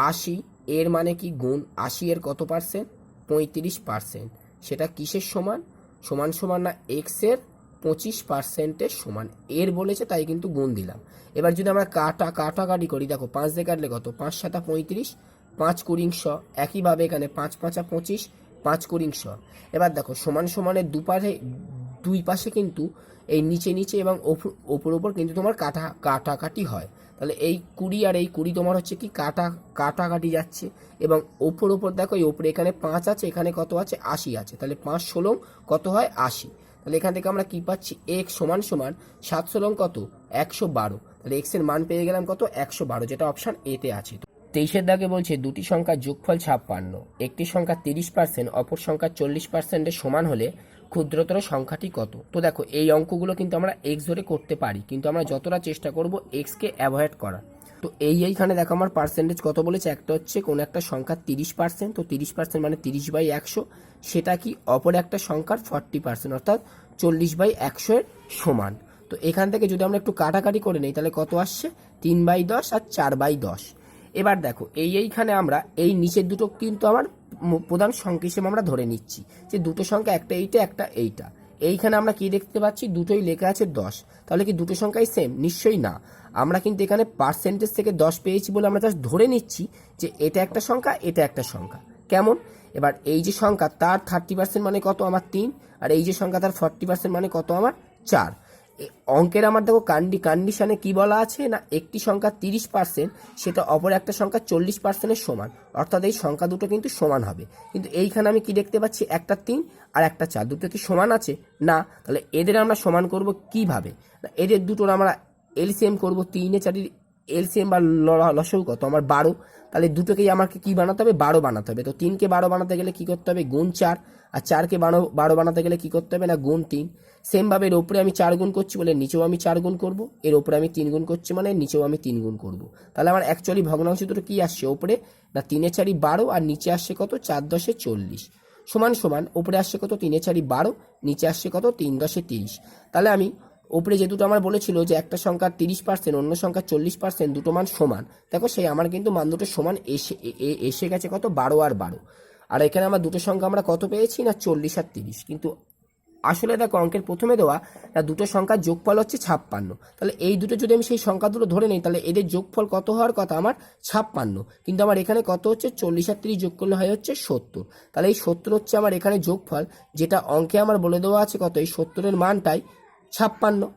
80 এর মানে কি গুণ 80 এর কত পার্সেন্ট 35%, সেটা কিসের সমান, সমান সমান না x-এর 25%-এর সমান, এর বলেছে তাই কিন্তু গুণ দিলাম। এবার যদি আমরা কাটাকাটি করি, দেখো 5 দিয়ে কাটলে কত 5 7 35, 5 20 100, একইভাবে এখানে 5 5 25, 5 20 100। এবার দেখো সমান সমানের দুই পাশে কিন্তু এই নিচে নিচে এবং ওপর ওপর কিন্তু তোমার কাটাকাটি হয়। তাহলে এই 20 আর এই 20 তোমার হচ্ছে কি কাটাকাটি যাচ্ছে, এবং ওপর ওপর দেখো এই ওপরে এখানে 5 আছে, এখানে কত আছে 80 আছে, তাহলে 5 16 কত হয় 80। তাহলে এখান থেকে আমরা কি পাচ্ছি, x সমান সমান 7 16 কত 112। তাহলে x এর মান পেয়ে গেলাম কত 112, যেটা অপশান এতে আছে। 23-এর দাগে বলছে দুটি সংখ্যার যোগফল 56, একটি সংখ্যা 30%, অপর সংখ্যা 40%-এর সমান হলে ক্ষুদ্রতর সংখ্যাটি কত। তো দেখো এই অঙ্কগুলো কিন্তু আমরা এক্স ধরে করতে পারি, কিন্তু আমরা যতটা চেষ্টা করব এক্সকে অ্যাভয়েড করার। তো এইখানে দেখো আমার পার্সেন্টেজ কত বলেছে, একটা হচ্ছে কোনো একটা সংখ্যার 30%, তো 30% মানে 30/100, সেটা কি অপর একটা সংখ্যার 40% অর্থাৎ 40/100 এর সমান। তো এখান থেকে যদি আমরা একটু কাটাকাটি করে নিই তাহলে কত আসছে 3/10 আর 4/10। এবার দেখো এইখানে আমরা এই নিচের দুটো কিন্তু আমার প্রধান সংখ্যা হিসেবে আমরা ধরে নিচ্ছি যে দুটো সংখ্যা, একটা এইটা একটা এইটা। এইখানে আমরা কি দেখতে পাচ্ছি, দুটোই লেখা আছে 10, তাহলে কি দুটো সংখ্যাই সেম? নিশ্চয়ই না। আমরা কিন্তু এখানে পার্সেন্টেজ থেকে 10 পেয়েছি বলে আমরা জাস্ট ধরে নিচ্ছি যে এটা একটা সংখ্যা এটা একটা সংখ্যা। কেমন? এবার এই যে সংখ্যা তার 30% মানে কত আমার 3, আর এই যে সংখ্যা তার 40% মানে কত আমার 4। অঙ্কের আমার দেখো কন্ডিশনে কি বলা আছে না, একটি সংখ্যা 30% সেটা অপর একটা সংখ্যা 40%-এর সমান, অর্থাৎ এই সংখ্যা দুটো কিন্তু সমান হবে। কিন্তু এইখানে আমি কি দেখতে পাচ্ছি, একটা 3 আর একটা 4, দুটো কি সমান আছে? না। তাহলে এদের আমরা সমান করব কিভাবে, এদের দুটোর আমরা এলসিএম করব। 3 এ 4 এলসিএম বা লসাগু কত আমার 12, তাহলে দুটোকেই আমাকে কি বানাতে হবে 12 বানাতে হবে। তো 3কে 12 বানাতে গেলে কি করতে হবে গুণ 4, আর 4কে 12 বানাতে গেলে কি করতে হবে না গুণ 3। সেমভাবে এর ওপরে আমি 4 গুণ করছি বলে নিচেও আমি 4 গুণ করব, এর ওপরে আমি 3 গুণ করছি মানে নিচেও আমি 3 গুণ করব। তাহলে আমার অ্যাকচুয়ালি ভগ্নাংশ দুটো কি আসছে ওপরে না 3 এ 4 12 আর নিচে আসছে কত 4 10 40 সমান সমান। ওপরে আসছে কত 3 এ 4 12, নিচে আসছে কত 3 10 30। তাহলে আমি ওপরে যে দুটো আমার বলেছিল যে একটা সংখ্যা 30% অন্য সংখ্যা 40%, দুটো মান সমান, দেখো সেই আমার কিন্তু মান দুটো সমান এসে গেছে কত 12 আর 12। আর এখানে আমার দুটো সংখ্যা আমরা কত পেয়েছি না 40 আর 30। কিন্তু আসলে দেখো অঙ্কের প্রথমে দেওয়া দুটো সংখ্যার যোগফল হচ্ছে 56, তাহলে এই দুটো যদি আমি সেই সংখ্যা দুটো ধরে নিই তাহলে এদের যোগফল কত হওয়ার কথা আমার 56, কিন্তু আমার এখানে কত হচ্ছে 40 আর 30 যোগ করলে হয় হচ্ছে 70। তাহলে এই 70 হচ্ছে আমার এখানে যোগফল, যেটা অঙ্কে আমার বলে দেওয়া আছে কত এই 70-এর মানটাই 56।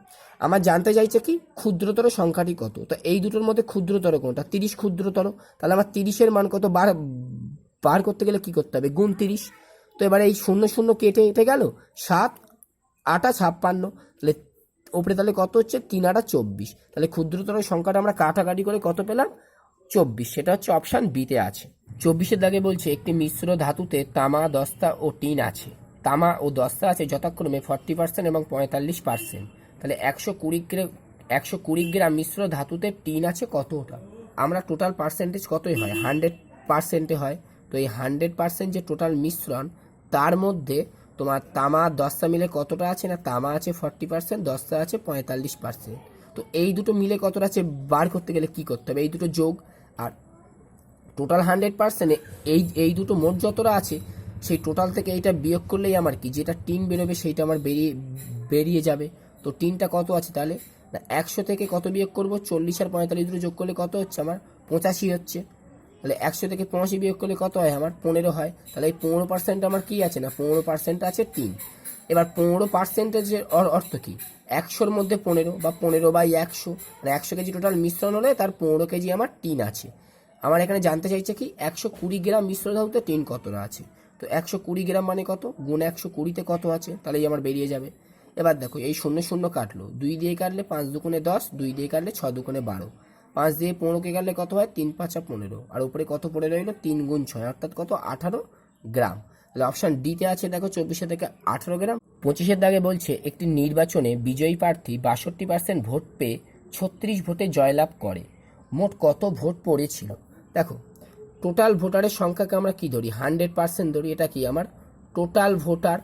আমার জানতে চাইছে কি ক্ষুদ্রতর সংখ্যাটি কত, তো এই দুটোর মধ্যে ক্ষুদ্রতর কোনটা, 30 ক্ষুদ্রতর। তাহলে আমার 30-এর মান কত বার করতে গেলে কি করতে হবে গুণ 30। তো এবারে এই 0 0 কেটে গেল, 7 8 56, তাহলে ওপরে তাহলে কত হচ্ছে 3 8 24। তাহলে ক্ষুদ্রতর সংখ্যাটা আমরা কাটাকাটি করে কত পেলাম 24, সেটা হচ্ছে অপশান বিতে আছে। 24-এর দাগে বলছে একটি মিশ্র ধাতুতে তামা দস্তা ও টিন আছে, তামা ও দস্তা আছে যথাক্রমে 40% এবং 45%। তাহলে 120 গ্রাম মিশ্র ধাতুতে টিন আছে কতটা। আমরা টোটাল পার্সেন্টেজ কতই হয় 100%-এ হয়। তো এই 100% যে টোটাল মিশ্রণ তার মধ্যে তোমার তামা আর দস্তা মিলে কতটা আছে না, তামা আছে 40%, দস্তা আছে 45%। তো এই দুটো মিলে কতটা আছে বার করতে গেলে কি করতে হবে, এই দুটো যোগ, আর টোটাল 100%-এ এই দুটো মোট যতটা আছে সেই টোটাল থেকে এইটা বিয়োগ করলেই আমার কি যেটা টিন বেরোবে সেইটা আমার বেরিয়ে যাবে। তো টিনটা কত আছে তাহলে না 100 থেকে কত বিয়োগ করব 40 আর 45 দুটো যোগ করলে কত হচ্ছে আমার 85 হচ্ছে। তাহলে 100 থেকে 85 বিয়োগ করলে কত হয় আমার 15 হয়। তাহলে এই 15% আমার কি আছে না 15% আছে টিন। এবার 15%-এর অর্থ কি 100-র মধ্যে 15 বা 15/100, মানে 100 কেজি টোটাল মিশ্রণ হলে তার 15 কেজি আমার টিন আছে। আমার এখানে জানতে চাইছে কি 120 গ্রাম মিশ্র ধাতুতে টিন কতটা আছে। তো 120 গ্রাম মানে কত গুণ 120-তে কত আছে, তাহলেই আমার বেরিয়ে যাবে। এবার দেখো এই 0 0 কাটলো, 2 দিয়ে কাটলে 5 দুগুণে 10, 2 দিয়ে কাটলে 6 দুগুণে 12, 5 দিয়ে 15কে কাটলে কত হয় 3 5 15, আর উপরে কত পড়ে রইলো 3 গুণ 6 অর্থাৎ কত 18 গ্রাম। তাহলে অপশান ডিতে আছে দেখো 24 থেকে 18 গ্রাম। 25-এর দাগে বলছে একটি নির্বাচনে বিজয়ী প্রার্থী 62% ভোট পেয়ে 36 ভোটে জয়লাভ করে, মোট কত ভোট পড়েছিল। দেখো টোটাল ভোটারের সংখ্যাকে আমরা কি ধরি 100% ধরি, এটা কি আমার টোটাল ভোটার।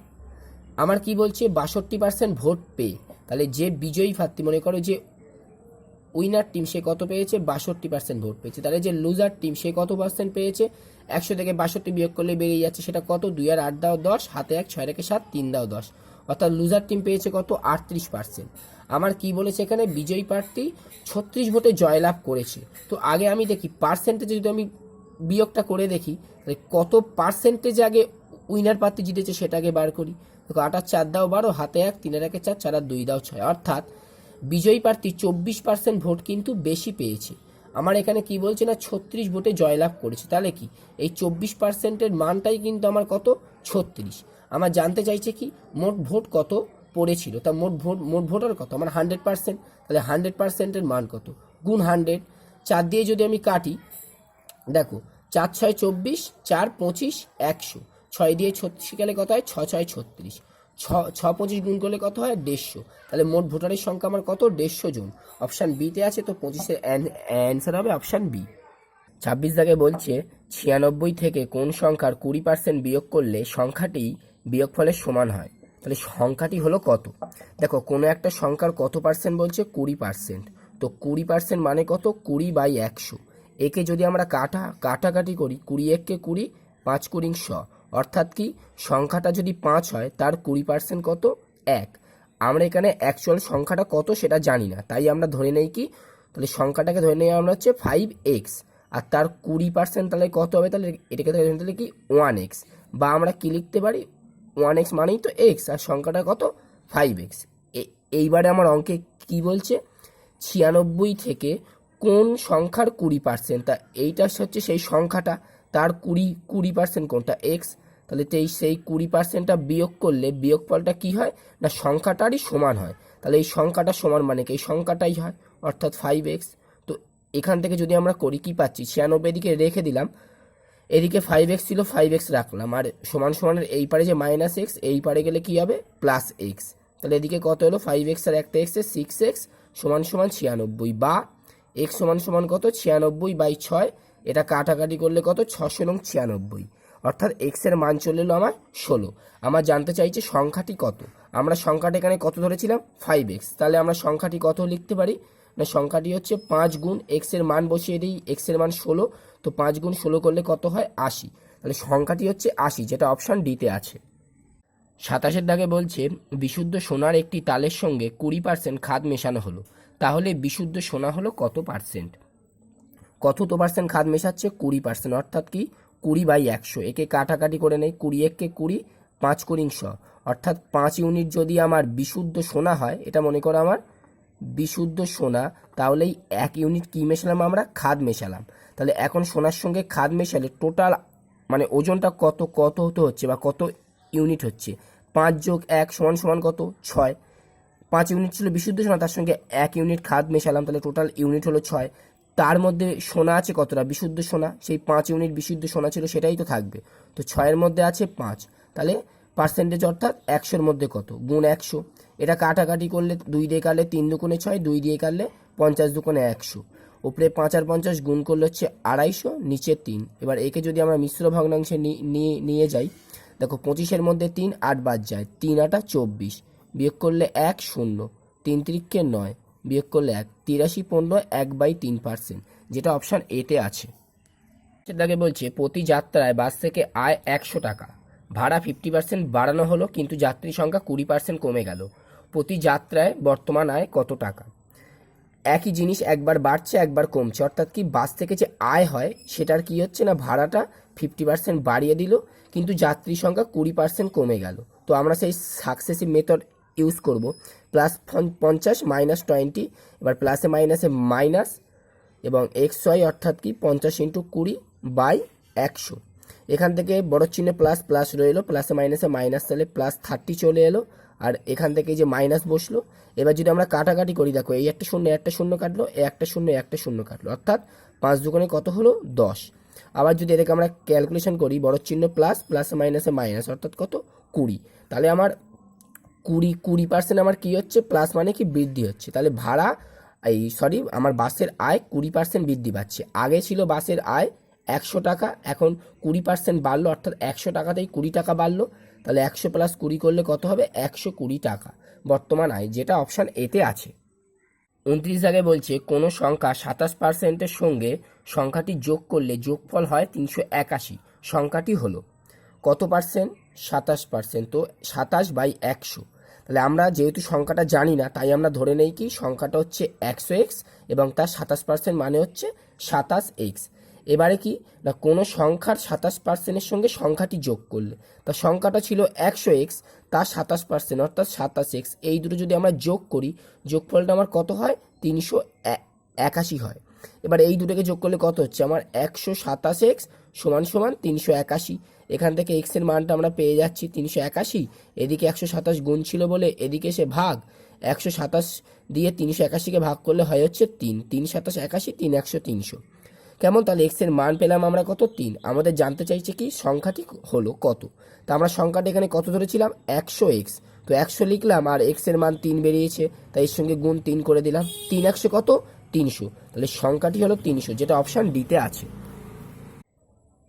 আমার কি বলছে 62% ভোট পেয়ে, তাহলে যে বিজয়ী প্রার্থী মনে করো যে উইনার টিম সে কত পেয়েছে 62% ভোট পেয়েছে, তাহলে যে লুজার টিম সে কত পার্সেন্ট পেয়েছে 100 থেকে 62 বিয়োগ করলে বেরিয়ে যাচ্ছে সেটা কত 2 আর 8 দাও 10, হাতে 1 6 রেখে 7 3 দাও 10, অর্থাৎ লুজার টিম পেয়েছে কত 38%। আমার কি বলেছে এখানে বিজয়ী প্রার্থী 36 ভোটে জয়লাভ করেছে। তো আগে আমি দেখি পার্সেন্টেজে যদি আমি বিয়োগটা করে দেখি তাহলে কত পার্সেন্টেজ আগে উইনার প্রার্থী জিতেছে সেটাকে বার করি। দেখো 8 আর 4 দাও 12, হাতে 1, 3 আর 1 4, 4 আর 2 দাও 6, অর্থাৎ বিজয়ী প্রার্থী 24% ভোট কিন্তু বেশি পেয়েছে। আমার এখানে কি বলছে না 36 ভোটে জয়লাভ করেছে, তাহলে কি এই 24%-এর মানটাই কিন্তু আমার কত 36। আমার জানতে চাইছে কি মোট ভোট কত পড়েছিল, তা মোট ভোটার কত আমার 100%, তাহলে 100%-এর মান কত গুণ 100। 4 দিয়ে যদি আমি কাটি, দেখো 4 6 24, 4 25 100, 6 দিয়ে 36 গেলে কত হয় 6 6 36, 6 25 গুণ করলে কত হয় 150। তাহলে মোট ভোটারের সংখ্যা আমার কত 150 জন। অপশান বিতে আছে, তো 25-এর অ্যান্সার হবে অপশান বি। 26 দাগে বলছে 96 থেকে কোন সংখ্যার 20% বিয়োগ করলে সংখ্যাটি বিয়োগফলের সমান হয়। তাহলে সংখ্যাটি হলো কত, দেখো কোনো একটা সংখ্যার কত পার্সেন্ট বলছে 20%, তো 20% মানে কত 20/100। একে যদি আমরা কাটাকাটি করি 20 1 20, 5 20 100, অর্থাৎ কি সংখ্যাটা যদি 5 হয় তার 20% কত 1। আমরা এখানে অ্যাকচুয়াল সংখ্যাটা কত সেটা জানি না, তাই আমরা ধরে নেই কি, তাহলে সংখ্যাটাকে ধরে নেই আমরা হচ্ছে 5x, আর তার 20% তাহলে কত হবে, তাহলে এটাকে ধরে নিতে কি 1x, বা আমরা কি লিখতে পারি 1x মানেই তো x, আর সংখ্যাটা কত 5x। এইবারে আমার অঙ্কে কি বলছে 96 থেকে কোন সংখ্যার 20%, তা এইটা হচ্ছে সেই সংখ্যাটা, তার 20% কোনটা x, তাহলে সেই 20%টা বিয়োগ করলে বিয়োগফলটা কি হয় না সংখ্যাটারই সমান হয়। তাহলে এই সংখ্যাটা সমান মানে কি এই সংখ্যাটাই হয়, অর্থাৎ 5x। তো এখান থেকে যদি আমরা করি কি পাচ্ছি 96 এদিকে রেখে দিলাম, এদিকে 5x ছিল 5x রাখলাম, আর সমান সমানের এই পারে যে -x, এই পারে গেলে কি হবে +x। তাহলে এদিকে কত হলো 5x আর একটা x এর 6x সমান সমান 96, বা x সমান সমান কত 96/6, এটা কাটাকাটি করলে কত 600 এবং 96, অর্থাৎ x এর মান চলে এলো আমার 16। আমার জানতে চাইছে সংখ্যাটি কত, আমরা সংখ্যাটা এখানে কত ধরেছিলাম 5x, তাহলে আমরা সংখ্যাটি কত লিখতে পারি না সংখ্যাটি হচ্ছে 5 গুণ x এর মান বসিয়ে দিই, x এর মান 16, তো 5 গুণ 16 করলে কত হয় 80, তাহলে সংখ্যাটি হচ্ছে 80, যেটা অপশান ডিতে আছে। 27-এর দাগে বলছে বিশুদ্ধ সোনার একটি তালের সঙ্গে 20% খাদ মেশানো হলো, তাহলে বিশুদ্ধ সোনা হলো কত পার্সেন্ট। কত তো পার্সেন্ট খাদ মেশাচ্ছে 20%, অর্থাৎ কি 20/100। একে কাটাকাটি করে নেই 20 1 20, 5 20 100, অর্থাৎ 5 ইউনিট যদি আমার বিশুদ্ধ সোনা হয়, এটা মনে করো আমার বিশুদ্ধ সোনা, তাহলেই 1 ইউনিট কি মেশালাম আমরা খাদ মেশালাম। তাহলে এখন সোনার সঙ্গে খাদ মেশালে টোটাল মানে ওজনটা কত কত হতে হচ্ছে বা কত ইউনিট হচ্ছে, 5 + 1 সমান কত 6। 5 ইউনিট ছিল বিশুদ্ধ সোনা, তার সঙ্গে 1 ইউনিট খাদ মেশালাম, তাহলে টোটাল ইউনিট হলো 6। তার মধ্যে সোনা আছে কতটা বিশুদ্ধ সোনা, সেই 5 ইউনিট বিশুদ্ধ সোনা ছিল সেটাই তো থাকবে, তো 6-এর মধ্যে আছে 5, তাহলে পার্সেন্টেজ অর্থাৎ 100-এর মধ্যে কত গুণ 100। এটা কাটাকাটি করলে 2 দিয়ে কাটলে 3 দুগুণে 6, 2 দিয়ে কাটলে 50 দুগুণে 100, উপরে 5 আর 50 গুণ করলে হচ্ছে 250, নিচে 3। এবার একে যদি আমরা মিশ্র ভগ্নাংশে নিয়ে যাই, দেখো 25-এর মধ্যে 3 8 বাদ যায়, 3 8 24, বিয়োগ করলে 1 0, 3 3 9, বিয়োগ করলে 1 83 15 1/3%, যেটা অপশান এতে আছে। সেটাকে বলছে প্রতি যাত্রায় বাস থেকে আয় 100 টাকা, ভাড়া 50% বাড়ানো হলো কিন্তু যাত্রী সংখ্যা 20% কমে গেল, প্রতি যাত্রায় বর্তমান আয় কত টাকা। একই জিনিস একবার বাড়ছে একবার কমছে, অর্থাৎ কি বাস থেকে যে আয় হয় সেটার কি হচ্ছে না ভাড়াটা 50% বাড়িয়ে দিল কিন্তু যাত্রী সংখ্যা 20% কমে গেল। তো আমরা সেই সাকসেসিভ মেথড ইউজ করব, +50 -20, এবার প্লাসে মাইনাসে মাইনাস এবং XY, অর্থাৎ কি 50 × 20/100। এখান থেকে বড় চিহ্নে প্লাস প্লাস রইলো, প্লাসে মাইনাসে মাইনাস, তাহলে +30 চলে এলো, আর এখান থেকে যে মাইনাস বসলো। এবার যদি আমরা কাটাকাটি করি, দেখো এই একটা শূন্য কাটলো, এই একটা শূন্য কাটলো, অর্থাৎ 5 দুগুণে কত হলো 10। আবার যদি এটাকে আমরা ক্যালকুলেশন করি, বড় চিহ্ন প্লাস, প্লাসে মাইনাসে মাইনাস, অর্থাৎ কত 20, তাহলে আমার 20% আমার কি হচ্ছে প্লাস মানে কি বৃদ্ধি হচ্ছে, তাহলে ভাড়া আমার বাসের আয় 20% বৃদ্ধি পাচ্ছে। আগে ছিল বাসের আয় 100 টাকা, এখন 20% বাড়লো, অর্থাৎ 100 টাকাতেই 20 টাকা বাড়লো, তাহলে 100 + 20 করলে কত হবে 120 টাকা বর্তমান আয়, যেটা অপশান এতে আছে। 29 জায়গায় বলছে কোনো সংখ্যা 27%-এর সঙ্গে সংখ্যাটি যোগ করলে যোগফল হয় 381, সংখ্যাটি হলো কত পার্সেন্ট 27%, তো 27/100। তাহলে আমরা যেহেতু সংখ্যাটা জানি না, তাই আমরা ধরে নেই কি সংখ্যাটা হচ্ছে 100x এবং তার 27% মানে হচ্ছে 27x। এবারে কি না কোনো সংখ্যার 27%-এর সঙ্গে সংখ্যাটি যোগ করলে, তা সংখ্যাটা ছিল 100x, তার 27% অর্থাৎ 27x, এই দুটো যদি আমরা যোগ করি যোগফলটা আমার কত হয় 381 হয়। এবার এই দুটোকে যোগ করলে কত হচ্ছে আমার 127x সমান সমান 381। এখান থেকে x এর মানটা আমরা পেয়ে যাচ্ছি 381, এদিকে 127 গুণ ছিল বলে এদিকে এসে ভাগ, 127 দিয়ে 381কে ভাগ করলে হয় হচ্ছে 3, 3 27 81, 3 100 300। কেমন, তাহলে x এর মান পেলাম আমরা কত 3। আমাদের জানতে চাইছে কি সংখ্যাটি হলো কত, তা আমরা সংখ্যাটা এখানে কত ধরেছিলাম 100x, তো 100 লিখলাম আর x এর মান 3 বেরিয়েছে তাই এর সঙ্গে গুণ 3 করে দিলাম, 3 100 কত 300, তাহলে সংখ্যাটি হলো 300, যেটা অপশান ডিতে আছে।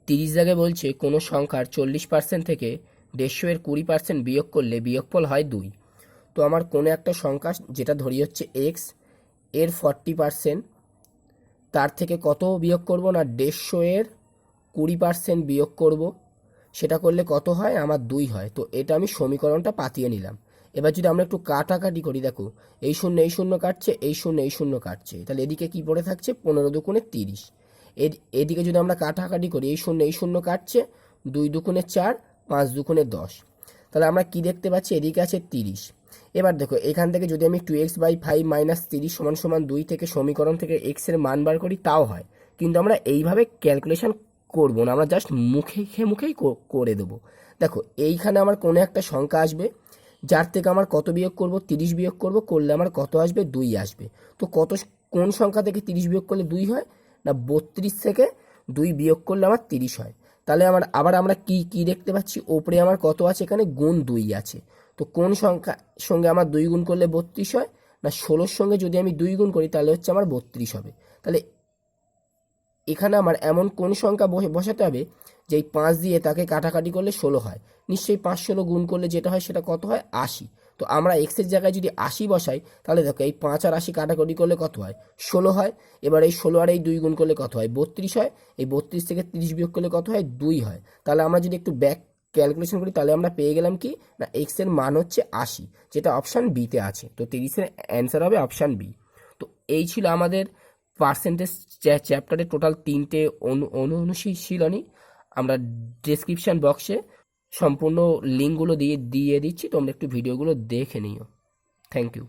30 জায়গায় বলছে কোনো সংখ্যার 40% থেকে 150 এর 20% বিয়োগ করলে বিয়োগফল হয় 2। তো আমার কোনো একটা সংখ্যা যেটা ধরি হচ্ছে x, এর 40% তার থেকে কত বিয়োগ করব না 150 এর 20% বিয়োগ করব, সেটা করলে কত হয় আমার 2 হয়। তো এটা আমি সমীকরণটা পাতিয়ে নিলাম। এবার যদি আমরা একটু কাটাকাটি করি, দেখো এই শূন্য কাটছে, এই শূন্য কাটছে, তাহলে এদিকে কি পড়ে থাকছে 15 দুগুণে 30। এদিকে যদি আমরা কাটাকাটি করি এই শূন্য কাটছে, 2 দুগুণে 4, 5 দুগুণে 10, তাহলে আমরা কি দেখতে পাচ্ছি এদিকে আছে 30। এবার দেখো এখান থেকে যদি আমি 2x/5 - 30 = 2 থেকে সমীকরণ থেকে x এর মান বার করি তাও হয়, কিন্তু আমরা এইভাবে ক্যালকুলেশন করব না, আমরা জাস্ট মুখেই করে দেবো। দেখো এইখানে আমার কোনো একটা সংখ্যা আসবে যার থেকে আমার কত বিয়োগ করব 30 বিয়োগ করব, করলে আমার কত আসবে 2 আসবে। তো কোন সংখ্যা থেকে 30 বিয়োগ করলে 2 হয় না 32 থেকে 2 বিয়োগ করলে আমার 30 হয়। তাহলে আবার আমরা কি দেখতে পাচ্ছি ওপরে আমার কত আছে এখানে গুণ 2 আছে। তো কোন সংখ্যা সঙ্গে আমার 2 গুণ করলে 32 হয় না 16-র সঙ্গে যদি আমি 2 গুণ করি তাহলে হচ্ছে আমার 32 হবে। তাহলে এখানে আমার এমন কোন সংখ্যা বসাতে হবে যে এই 5 দিয়ে তাকে কাটাকাটি করলে 16 হয়, নিশ্চয়ই 5 16 গুণ করলে যেটা হয় সেটা কত হয় 80। তো আমরা x এর জায়গায় যদি 80 বসাই তাহলে দেখো এই 5 আর 80 কাটাকাটি করলে কত হয় 16 হয়। এবার এই 16 আর এই 2 গুণ করলে কত হয় 32 হয়, এই 32 থেকে 30 বিয়োগ করলে কত হয় 2 হয়। তাহলে আমরা যদি একটু ব্যাক ক্যালকুলেশন করি তাহলে আমরা পেয়ে গেলাম কি না x এর মান হচ্ছে 80, যেটা অপশান বিতে আছে। তো 30 এর অ্যান্সার হবে অপশান বি। তো এই ছিল আমাদের পার্সেন্টেজ চ্যাপ্টারে টোটাল 3টে অনুশীলনী। আমরা ডেসক্রিপশন বক্সে সম্পূর্ণ লিঙ্কগুলো দিয়ে দিচ্ছি, তোমরা একটু ভিডিওগুলো দেখে নিও। Thank you.